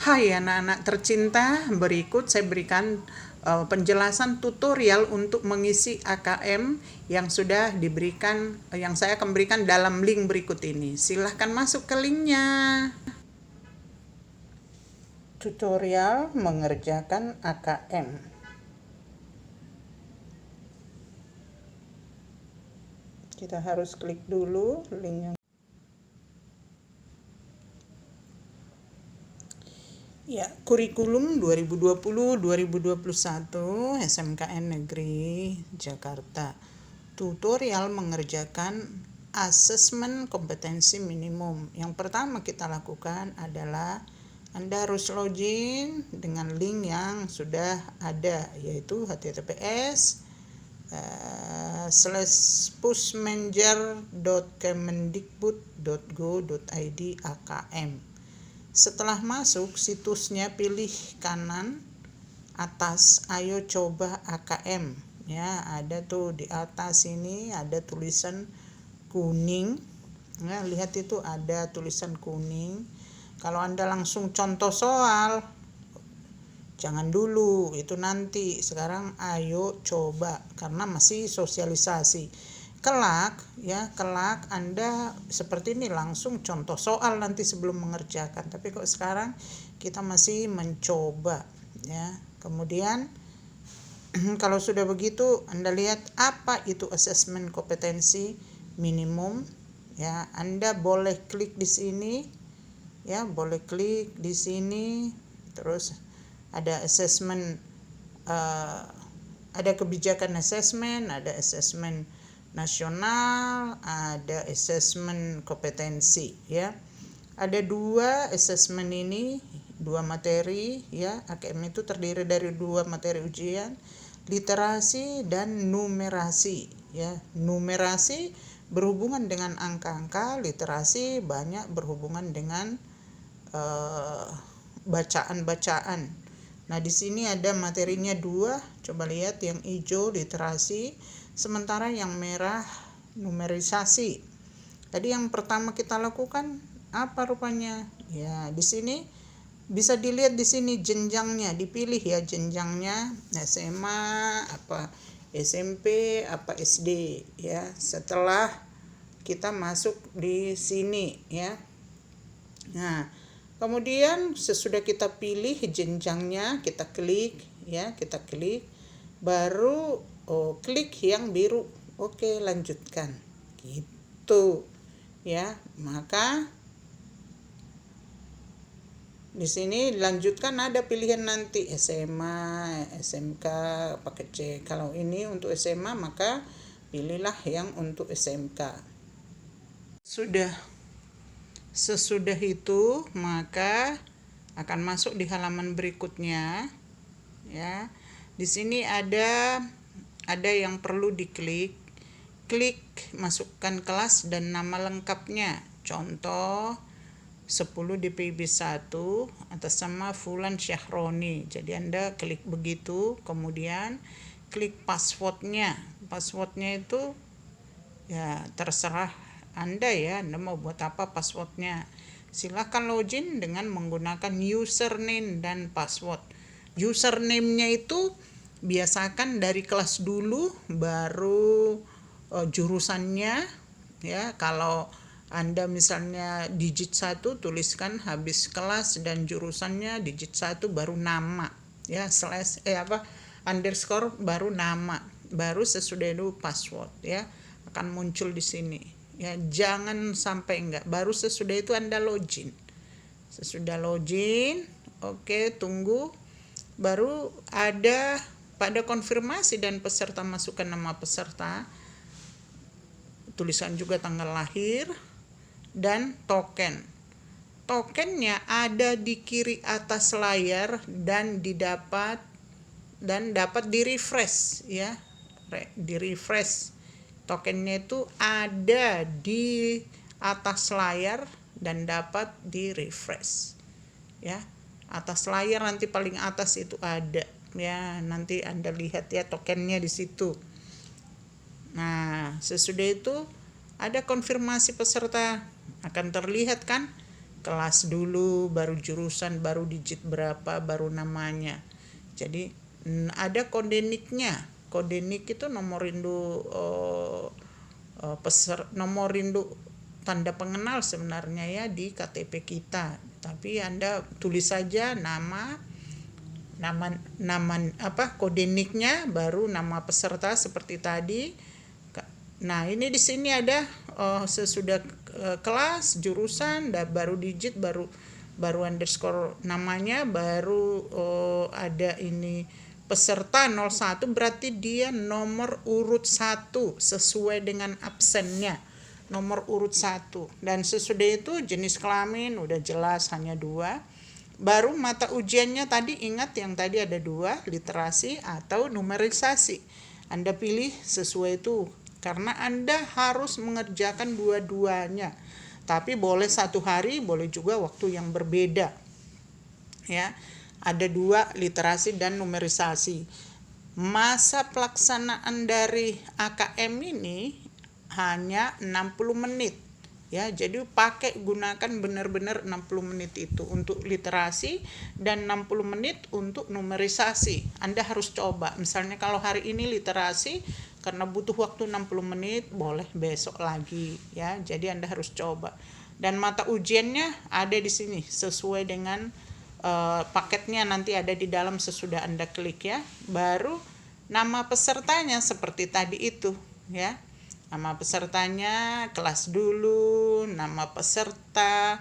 Hai anak-anak tercinta, berikut saya berikan penjelasan tutorial untuk mengisi AKM yang sudah diberikan, yang saya akan berikan dalam link berikut ini. Silahkan masuk ke linknya. Tutorial mengerjakan AKM. Kita harus klik dulu link yang ya, kurikulum 2020-2021 SMKN Negeri Jakarta. Tutorial mengerjakan asesmen kompetensi minimum. Yang pertama kita lakukan adalah Anda harus login dengan link yang sudah ada, yaitu https://pusmanager.kemendikbud.go.id AKM. Setelah masuk situsnya, pilih kanan atas ayo coba AKM. Ya, ada tuh di atas ini ada tulisan kuning. Ya, lihat itu ada tulisan kuning. Kalau Anda langsung contoh soal, jangan dulu, itu nanti. Sekarang ayo coba karena masih sosialisasi. Kelak Anda seperti ini langsung contoh soal nanti sebelum mengerjakan. Tapi kok sekarang kita masih mencoba, ya. Kemudian kalau sudah begitu Anda lihat apa itu asesmen kompetensi minimum, ya. Anda boleh klik di sini, ya, boleh klik di sini. Terus ada asesmen, ada kebijakan asesmen, ada asesmen nasional, ada asesmen kompetensi, ya. Ada dua asesmen ini, dua materi, ya. AKM itu terdiri dari dua materi ujian, literasi dan numerasi, ya. Numerasi berhubungan dengan angka-angka, literasi banyak berhubungan dengan bacaan-bacaan. Nah, di sini ada materinya dua. Coba lihat yang hijau literasi, sementara yang merah numerisasi. Tadi yang pertama kita lakukan apa rupanya? Ya, di sini bisa dilihat di sini jenjangnya, dipilih ya jenjangnya, SMA, apa SMP, apa SD, ya. Setelah kita masuk di sini, ya. Nah, kemudian sesudah kita pilih jenjangnya, kita klik, ya, kita klik, baru klik yang biru. Oke, lanjutkan. Gitu. Ya, maka di sini lanjutkan ada pilihan nanti SMA, SMK, pakai C. Kalau ini untuk SMA maka pilihlah yang untuk SMK. Sesudah itu maka akan masuk di halaman berikutnya, ya. Di sini ada yang perlu diklik. Klik masukkan kelas dan nama lengkapnya. Contoh 10 DPB 1 atas nama Fulan Syahroni. Jadi Anda klik begitu, kemudian klik passwordnya. Passwordnya itu ya terserah Anda, ya. Anda mau buat apa passwordnya. Silakan login dengan menggunakan username dan password. Username-nya itu biasakan dari kelas dulu, baru jurusannya, ya. Kalau Anda misalnya digit 1, tuliskan habis kelas dan jurusannya digit 1 baru nama, ya, underscore baru nama, baru sesudah itu password, ya, akan muncul di sini, ya. Jangan sampai enggak, baru sesudah itu Anda login. Sesudah login, oke, tunggu, baru ada pada konfirmasi dan peserta masukkan nama peserta, tulisan juga tanggal lahir dan token. Tokennya ada di kiri atas layar dan dapat di refresh, ya. Di refresh. Tokennya itu ada di atas layar dan dapat di refresh, ya. Atas layar nanti paling atas itu ada, ya. Nanti Anda lihat ya tokennya di situ. Nah, sesudah itu ada konfirmasi peserta, akan terlihat kan kelas dulu, baru jurusan, baru digit berapa, baru namanya. Jadi ada kode NIK-nya. Kode NIK itu nomor induk nomor induk tanda pengenal sebenarnya ya di KTP kita. Tapi Anda tulis saja nama kode NIK-nya, baru nama peserta seperti tadi. Nah, ini di sini ada sesudah kelas, jurusan, baru digit, baru underscore namanya, baru ada ini peserta 01, berarti dia nomor urut 1 sesuai dengan absennya. Nomor urut 1. Dan sesudah itu jenis kelamin udah jelas, hanya 2. Baru mata ujiannya tadi, ingat yang tadi ada 2, literasi atau numerisasi. Anda pilih sesuai itu, karena Anda harus mengerjakan dua-duanya. Tapi boleh satu hari, boleh juga waktu yang berbeda. Ya, ada 2, literasi dan numerisasi. Masa pelaksanaan dari AKM ini hanya 60 menit. Ya, jadi gunakan benar-benar 60 menit itu untuk literasi dan 60 menit untuk numerisasi. Anda harus coba. Misalnya kalau hari ini literasi, karena butuh waktu 60 menit, boleh besok lagi ya. Jadi Anda harus coba. Dan mata ujiannya ada di sini sesuai dengan paketnya, nanti ada di dalam sesudah Anda klik ya. Baru nama pesertanya seperti tadi itu ya. Nama pesertanya, kelas dulu, nama peserta,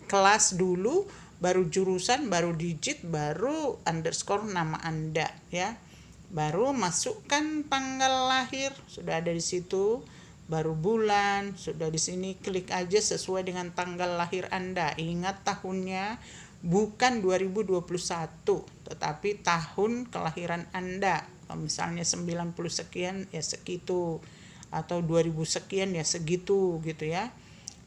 kelas dulu, baru jurusan, baru digit, baru underscore nama Anda ya. Baru masukkan tanggal lahir, sudah ada di situ. Baru bulan, sudah di sini, klik aja sesuai dengan tanggal lahir Anda. Ingat tahunnya bukan 2021, tetapi tahun kelahiran Anda. Kalau misalnya 90 sekian ya segitu, atau 2000 sekian ya segitu gitu ya.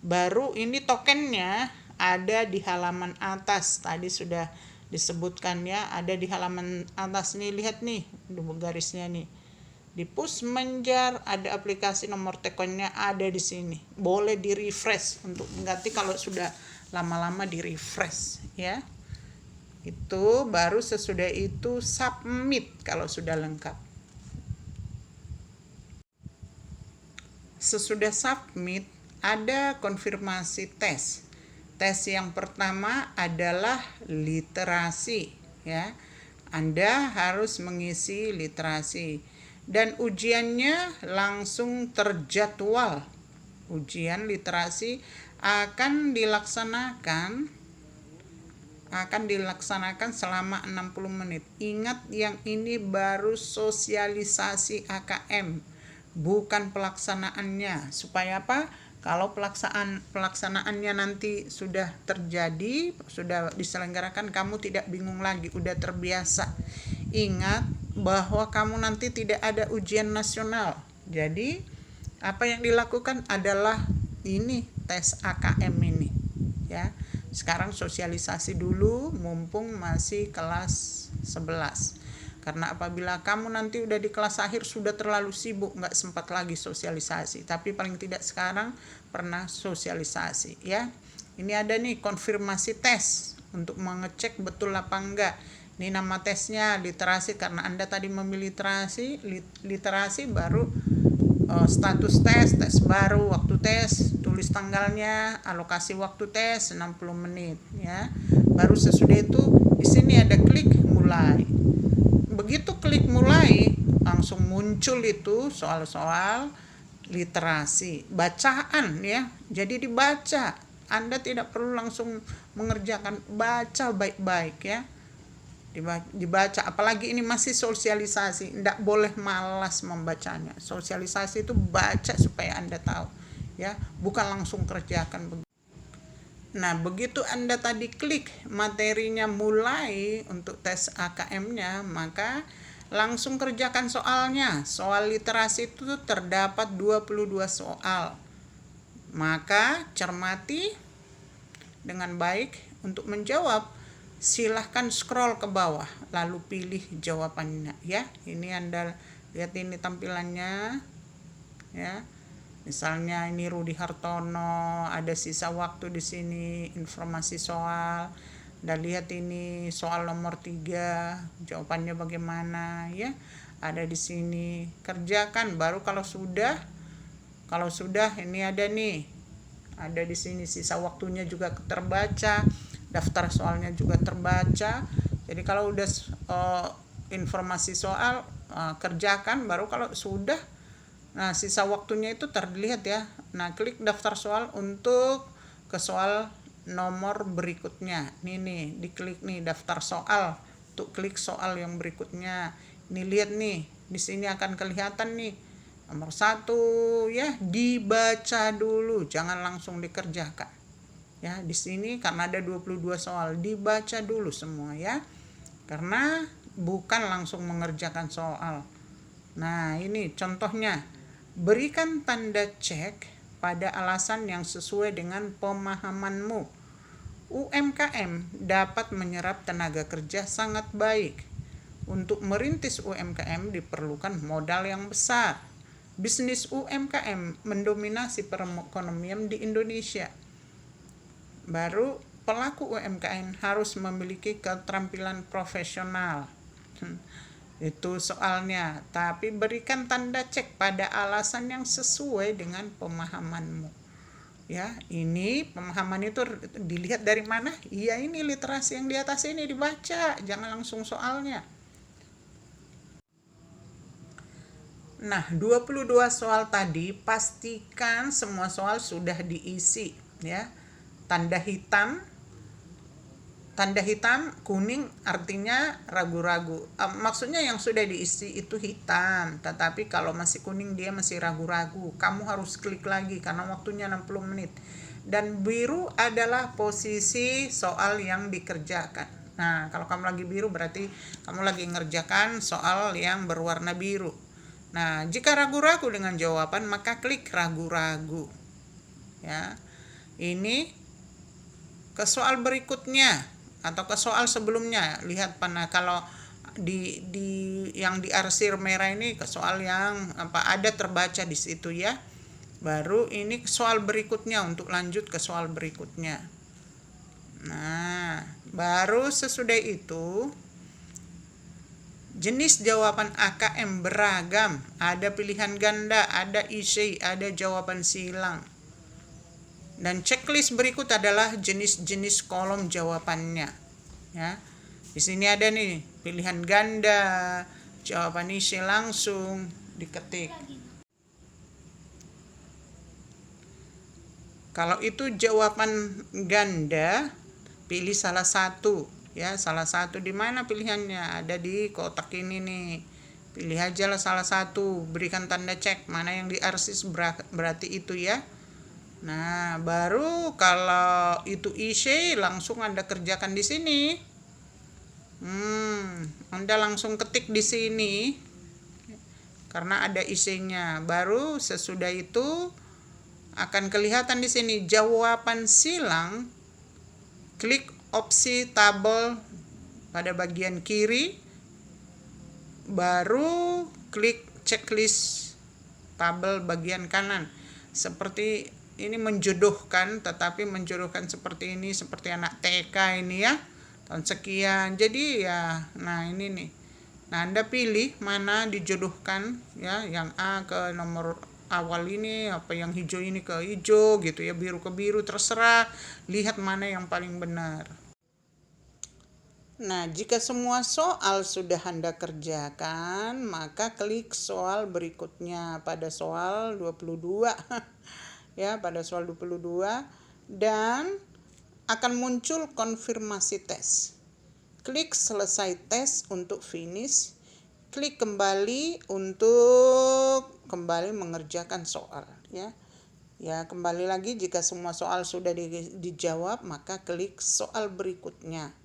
Baru ini tokennya ada di halaman atas, tadi sudah disebutkan ya, ada di halaman atas nih, lihat nih garisnya nih. Di Pusmenjar ada aplikasi nomor tokennya ada di sini. Boleh di refresh untuk mengganti kalau sudah lama-lama di refresh ya. Itu baru sesudah itu submit kalau sudah lengkap. Sesudah submit ada konfirmasi tes. Tes yang pertama adalah literasi ya. Anda harus mengisi literasi dan ujiannya langsung terjadwal. Ujian literasi akan dilaksanakan selama 60 menit. Ingat, yang ini baru sosialisasi AKM, bukan pelaksanaannya. Supaya apa? Kalau pelaksanaannya nanti sudah terjadi, sudah diselenggarakan, kamu tidak bingung lagi, udah terbiasa. Ingat bahwa kamu nanti tidak ada ujian nasional. Jadi apa yang dilakukan adalah ini, tes AKM ini ya. Sekarang sosialisasi dulu mumpung masih kelas 11. Karena apabila kamu nanti udah di kelas akhir sudah terlalu sibuk, nggak sempat lagi sosialisasi. Tapi paling tidak sekarang pernah sosialisasi ya. Ini ada nih konfirmasi tes untuk mengecek betul apa enggak. Ini nama tesnya literasi, karena Anda tadi memilih literasi baru status tes baru, waktu tes, tulis tanggalnya, alokasi waktu tes 60 menit ya. Baru sesudah itu di sini ada klik mulai. Begitu klik mulai langsung muncul itu soal-soal literasi, bacaan ya. Jadi dibaca. Anda tidak perlu langsung mengerjakan, baca baik-baik ya. Dibaca, apalagi ini masih sosialisasi, tidak boleh malas membacanya. Sosialisasi itu baca supaya Anda tahu ya, bukan langsung kerjakan. Nah, begitu Anda tadi klik materinya mulai untuk tes AKM-nya, maka langsung kerjakan soalnya. Soal literasi itu terdapat 22 soal. Maka cermati dengan baik. Untuk menjawab, silahkan scroll ke bawah lalu pilih jawabannya ya. Ini Anda lihat ini tampilannya ya. Misalnya ini Rudi Hartono, ada sisa waktu di sini, informasi soal. Dan lihat ini soal nomor 3, jawabannya bagaimana ya. Ada di sini. Kerjakan baru kalau sudah ini ada nih. Ada di sini sisa waktunya juga terbaca, daftar soalnya juga terbaca. Jadi kalau udah informasi soal kerjakan baru kalau sudah. Nah, sisa waktunya itu terlihat ya. Nah, klik daftar soal untuk ke soal nomor berikutnya. Nih, diklik nih daftar soal. Untuk klik soal yang berikutnya. Ini lihat nih, di sini akan kelihatan nih. Nomor 1 ya, dibaca dulu, jangan langsung dikerjakan. Ya, di sini karena ada 22 soal, dibaca dulu semua ya. Karena bukan langsung mengerjakan soal. Nah, ini contohnya. Berikan tanda cek pada alasan yang sesuai dengan pemahamanmu. UMKM dapat menyerap tenaga kerja sangat baik. Untuk merintis UMKM diperlukan modal yang besar. Bisnis UMKM mendominasi perekonomian di Indonesia. Baru pelaku UMKM harus memiliki keterampilan profesional. Itu soalnya, tapi berikan tanda cek pada alasan yang sesuai dengan pemahamanmu. Ya, ini pemahaman itu dilihat dari mana? Iya, ini literasi yang di atas ini dibaca, jangan langsung soalnya. Nah, 22 soal tadi pastikan semua soal sudah diisi ya. Tanda hitam kuning artinya ragu-ragu. Maksudnya yang sudah diisi itu hitam, tetapi kalau masih kuning dia masih ragu-ragu. Kamu harus klik lagi karena waktunya 60 menit. Dan biru adalah posisi soal yang dikerjakan. Nah, kalau kamu lagi biru berarti kamu lagi ngerjakan soal yang berwarna biru. Nah, jika ragu-ragu dengan jawaban maka klik ragu-ragu. Ya. Ini ke soal berikutnya atau ke soal sebelumnya. Lihat mana kalau di yang diarsir merah ini ke soal yang ada terbaca di situ ya. Baru ini soal berikutnya untuk lanjut ke soal berikutnya. Nah, baru sesudah itu jenis jawaban AKM beragam, ada pilihan ganda, ada isi, ada jawaban silang. Dan checklist berikut adalah jenis-jenis kolom jawabannya. Ya. Di sini ada nih pilihan ganda, jawaban isi langsung diketik. Kalau itu jawaban ganda, pilih salah satu. Ya, salah satu di mana pilihannya? Ada di kotak ini nih. Pilih aja lah salah satu, berikan tanda cek mana yang diarsis berarti itu ya. Nah, baru kalau itu isi langsung Anda kerjakan di sini. Anda langsung ketik di sini karena ada isinya. Baru sesudah itu akan kelihatan di sini jawaban silang. Klik opsi tabel pada bagian kiri. Baru klik checklist tabel bagian kanan. Seperti ini menjodohkan, tetapi menjodohkan seperti ini, seperti anak TK ini ya, tahun sekian. Jadi ya, nah ini nih. Nah, Anda pilih mana dijodohkan ya, yang A ke nomor awal ini, apa yang hijau ini ke hijau gitu ya, biru ke biru, terserah. Lihat mana yang paling benar. Nah, jika semua soal sudah Anda kerjakan, maka klik soal berikutnya pada soal 22. Ya, pada soal 22 dan akan muncul konfirmasi tes. Klik selesai tes untuk finish. Klik kembali untuk kembali mengerjakan soal ya. Ya, kembali lagi jika semua soal sudah dijawab, maka klik soal berikutnya.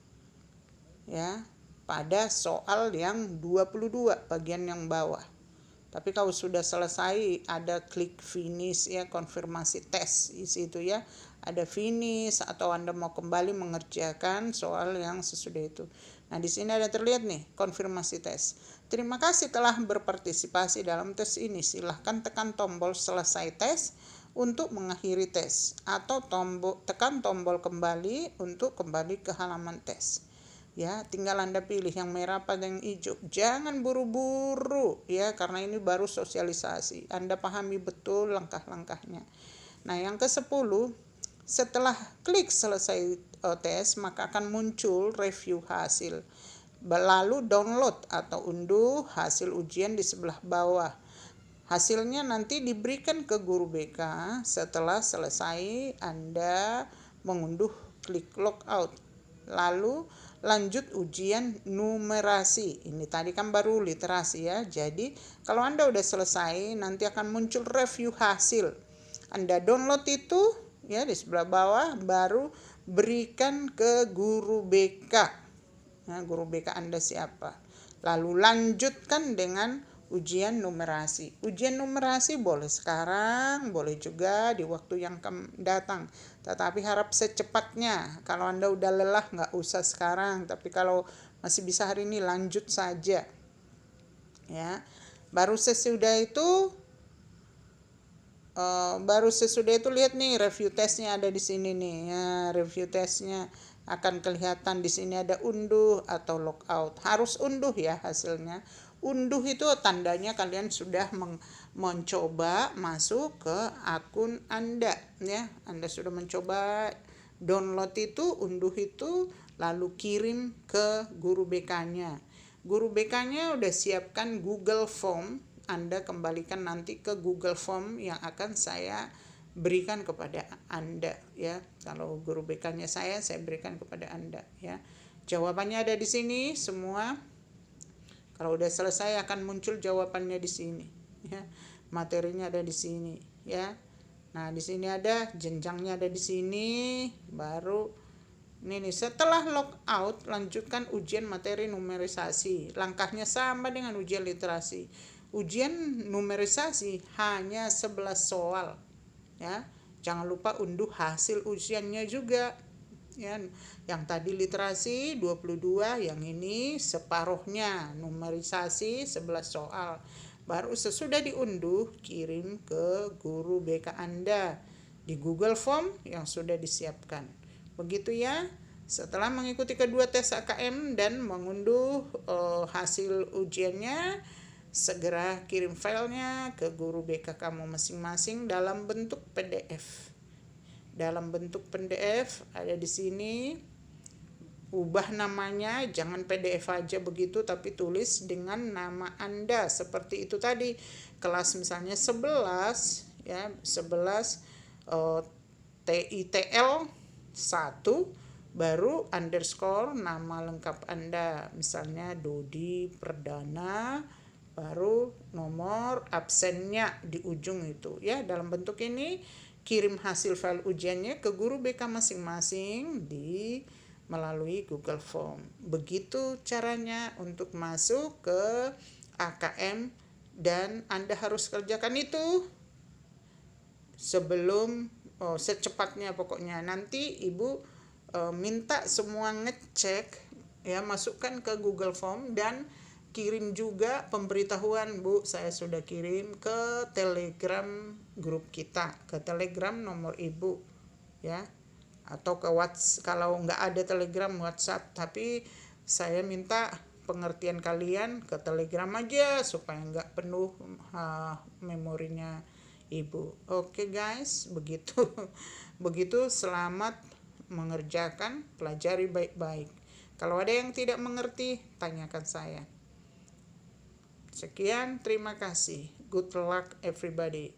Ya, pada soal yang 22 bagian yang bawah. Tapi kalau sudah selesai ada klik finish ya, konfirmasi tes isi itu ya. Ada finish atau Anda mau kembali mengerjakan soal yang sesudah itu. Nah, di sini ada terlihat nih konfirmasi tes. Terima kasih telah berpartisipasi dalam tes ini. Silahkan tekan tombol selesai tes untuk mengakhiri tes atau tekan tombol kembali untuk kembali ke halaman tes. Ya, tinggal Anda pilih yang merah pada yang hijau. Jangan buru-buru ya, karena ini baru sosialisasi. Anda pahami betul langkah-langkahnya. Nah, yang ke-10, setelah klik selesai tes, maka akan muncul review hasil. Lalu download atau unduh hasil ujian di sebelah bawah. Hasilnya nanti diberikan ke guru BK setelah selesai Anda mengunduh, klik logout. Lalu lanjut ujian numerasi. Ini tadi kan baru literasi ya. Jadi kalau Anda udah selesai, nanti akan muncul review hasil. Anda download itu ya di sebelah bawah, baru berikan ke guru BK. Nah, guru BK Anda siapa? Lalu lanjutkan dengan ujian numerasi. Ujian numerasi boleh sekarang, boleh juga di waktu yang datang. Tetapi harap secepatnya. Kalau Anda udah lelah nggak usah sekarang. Tapi kalau masih bisa hari ini, lanjut saja. Ya, baru sesudah itu lihat nih review tesnya ada di sini nih ya. Review tesnya akan kelihatan di sini, ada unduh atau logout. Harus unduh ya hasilnya. Unduh itu tandanya kalian sudah mencoba masuk ke akun Anda ya. Anda sudah mencoba download itu, unduh itu, lalu kirim ke guru BK-nya. Guru BK-nya udah siapkan Google Form. Anda kembalikan nanti ke Google Form yang akan saya berikan kepada Anda ya. Kalau guru BK-nya saya berikan kepada Anda ya. Jawabannya ada di sini semua. Kalau udah selesai akan muncul jawabannya di sini ya. Materinya ada di sini ya. Nah, di sini ada jenjangnya, ada di sini. Baru ini nih, setelah logout lanjutkan ujian materi numerisasi. Langkahnya sama dengan ujian literasi. Ujian numerisasi hanya 11 soal ya. Jangan lupa unduh hasil ujiannya juga ya. Yang tadi literasi 22, yang ini separuhnya numerisasi 11 soal. Baru sesudah diunduh, kirim ke guru BK Anda di Google Form yang sudah disiapkan. Begitu ya. Setelah mengikuti kedua tes AKM dan mengunduh hasil ujiannya, segera kirim filenya ke guru BK kamu masing-masing dalam bentuk PDF. Dalam bentuk PDF ada di sini. Ubah namanya, jangan PDF aja begitu, tapi tulis dengan nama Anda seperti itu tadi. Kelas misalnya 11 ya, 11 TITL 1, baru underscore nama lengkap Anda, misalnya Dodi Perdana, baru nomor absennya di ujung itu ya. Dalam bentuk ini kirim hasil file ujiannya ke guru BK masing-masing melalui Google Form. Begitu caranya untuk masuk ke AKM, dan Anda harus kerjakan itu sebelum secepatnya pokoknya. Nanti Ibu minta semua ngecek ya, masukkan ke Google Form dan kirim juga pemberitahuan, Bu, saya sudah kirim ke Telegram grup kita, ke Telegram nomor Ibu ya, atau ke WhatsApp. Kalau nggak ada Telegram, WhatsApp, tapi saya minta pengertian kalian ke Telegram aja supaya nggak penuh memorinya Ibu. Oke guys, begitu. Selamat mengerjakan, pelajari baik-baik. Kalau ada yang tidak mengerti, tanyakan saya. Sekian, terima kasih. Good luck everybody.